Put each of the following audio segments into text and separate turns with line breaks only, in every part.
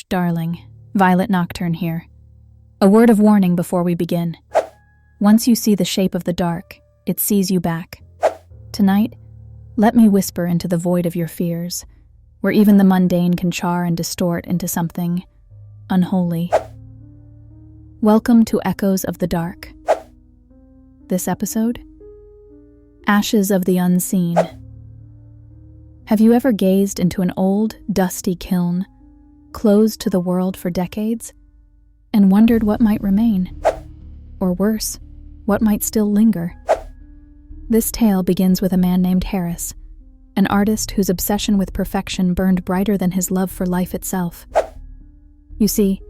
darling. Violet Nocturne here. A word of warning before we begin. Once you see the shape of the dark, it sees you back. Tonight, let me whisper into the void of your fears, where even the mundane can char and distort into something unholy. Welcome to Echoes of the Dark. This episode? Ashes of the Unseen. Have you ever gazed into an old, dusty kiln, closed to the world for decades, and wondered what might remain? Or worse, what might still linger? This tale begins with a man named Harris, an artist whose obsession with perfection burned brighter than his love for life itself. You see,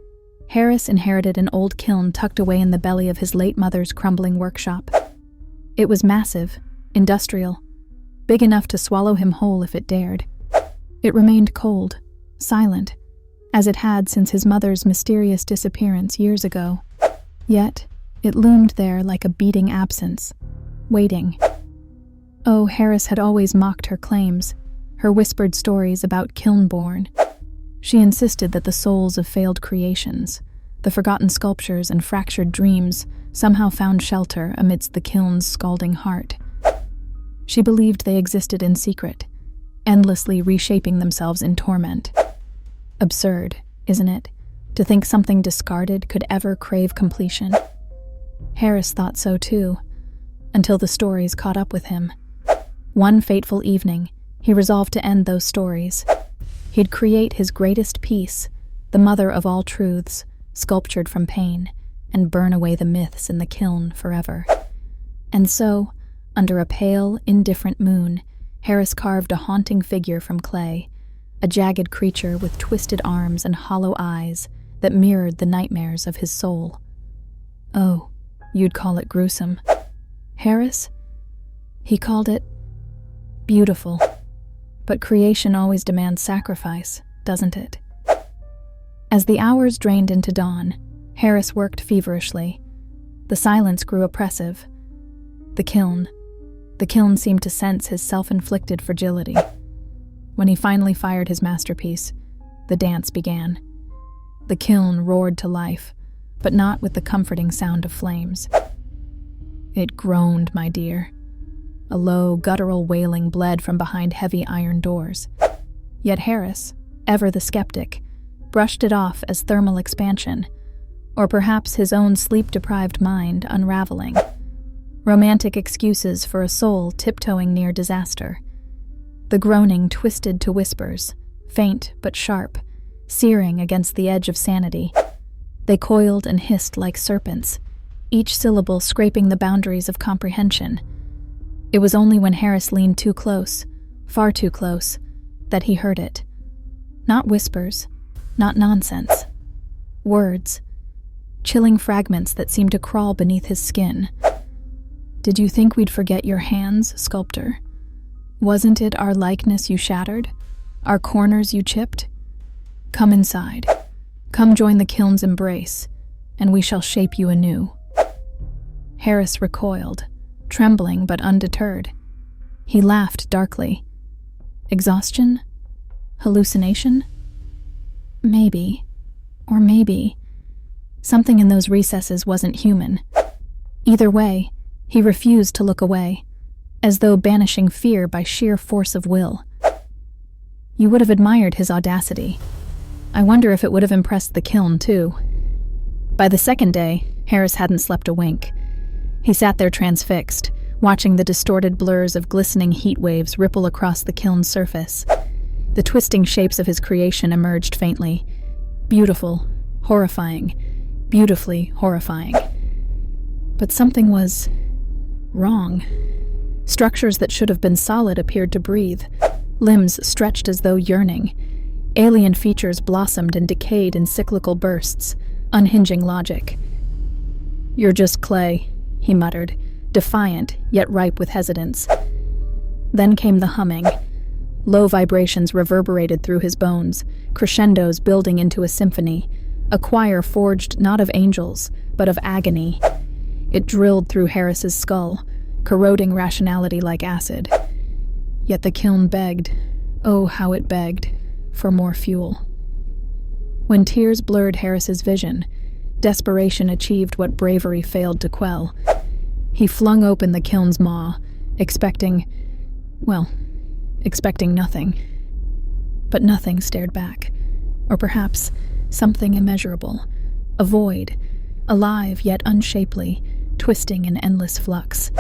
Harris inherited an old kiln tucked away in the belly of his late mother's crumbling workshop. It was massive, industrial, big enough to swallow him whole if it dared. It remained cold, silent, as it had since his mother's mysterious disappearance years ago. Yet, it loomed there like a beating absence, waiting. Oh, Harris had always mocked her claims, her whispered stories about kiln-born. She insisted that the souls of failed creations, the forgotten sculptures and fractured dreams, somehow found shelter amidst the kiln's scalding heart. She believed they existed in secret, endlessly reshaping themselves in torment. Absurd, isn't it, to think something discarded could ever crave completion? Harris thought so too, until the stories caught up with him. One fateful evening, he resolved to end those stories. He'd create his greatest piece, the mother of all truths, sculptured from pain, and burn away the myths in the kiln forever. And so, under a pale, indifferent moon, Harris carved a haunting figure from clay, a jagged creature with twisted arms and hollow eyes that mirrored the nightmares of his soul. Oh, you'd call it gruesome. Harris? He called it beautiful. But creation always demands sacrifice, doesn't it? As the hours drained into dawn, Harris worked feverishly. The silence grew oppressive. The kiln seemed to sense his self-inflicted fragility. When he finally fired his masterpiece, the dance began. The kiln roared to life, but not with the comforting sound of flames. It groaned, my dear. A low, guttural wailing bled from behind heavy iron doors. Yet Harris, ever the skeptic, brushed it off as thermal expansion, or perhaps his own sleep-deprived mind unraveling. Romantic excuses for a soul tiptoeing near disaster. The groaning twisted to whispers, faint but sharp, searing against the edge of sanity. They coiled and hissed like serpents, each syllable scraping the boundaries of comprehension. It was only when Harris leaned too close, far too close, that he heard it. Not whispers, not nonsense. Words. Chilling fragments that seemed to crawl beneath his skin. Did you think we'd forget your hands, sculptor? Wasn't it our likeness you shattered? Our corners you chipped? Come inside. Come join the kiln's embrace, and we shall shape you anew. Harris recoiled, trembling but undeterred. He laughed darkly. Exhaustion? Hallucination? Maybe. Or maybe. Something in those recesses wasn't human. Either way, he refused to look away, as though banishing fear by sheer force of will. You would have admired his audacity. I wonder if it would have impressed the kiln, too. By the second day, Harris hadn't slept a wink. He sat there transfixed, watching the distorted blurs of glistening heat waves ripple across the kiln's surface. The twisting shapes of his creation emerged faintly. Beautiful, horrifying, beautifully horrifying. But something was wrong. Structures that should have been solid appeared to breathe, limbs stretched as though yearning. Alien features blossomed and decayed in cyclical bursts, unhinging logic. "You're just clay," he muttered, defiant yet ripe with hesitance. Then came the humming. Low vibrations reverberated through his bones, crescendos building into a symphony, a choir forged not of angels, but of agony. It drilled through Harris's skull, corroding rationality like acid. Yet the kiln begged, oh how it begged, for more fuel. When tears blurred Harris's vision, desperation achieved what bravery failed to quell. He flung open the kiln's maw, expecting nothing. But nothing stared back. Or perhaps something immeasurable. A void, alive yet unshapely, twisting in endless flux.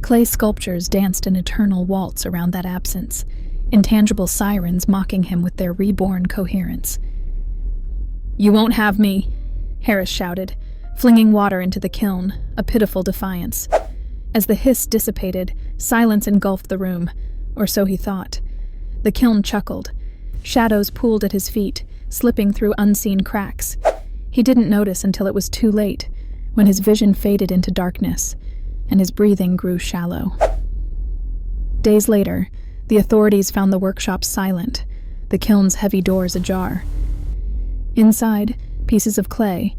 Clay sculptures danced an eternal waltz around that absence, intangible sirens mocking him with their reborn coherence. "You won't have me," Harris shouted, flinging water into the kiln, a pitiful defiance. As the hiss dissipated, silence engulfed the room, or so he thought. The kiln chuckled. Shadows pooled at his feet, slipping through unseen cracks. He didn't notice until it was too late, when his vision faded into darkness, and his breathing grew shallow. Days later, the authorities found the workshop silent, the kiln's heavy doors ajar. Inside, pieces of clay,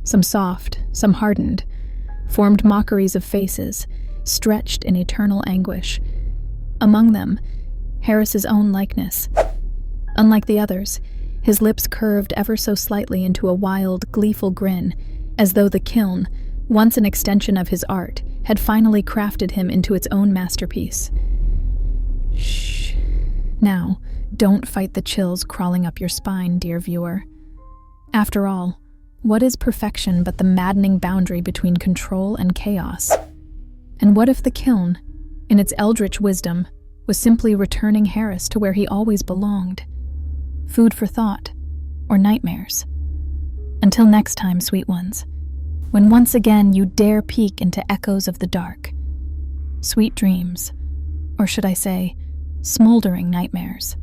some soft, some hardened, formed mockeries of faces, stretched in eternal anguish. Among them, Harris's own likeness. Unlike the others, his lips curved ever so slightly into a wild, gleeful grin, as though the kiln, once an extension of his art, had finally crafted him into its own masterpiece. Shh. Now, don't fight the chills crawling up your spine, dear viewer. After all, what is perfection but the maddening boundary between control and chaos? And what if the kiln, in its eldritch wisdom, was simply returning Harris to where he always belonged? Food for thought, or nightmares. Until next time, sweet ones, when once again you dare peek into echoes of the dark. Sweet dreams, or should I say, smoldering nightmares.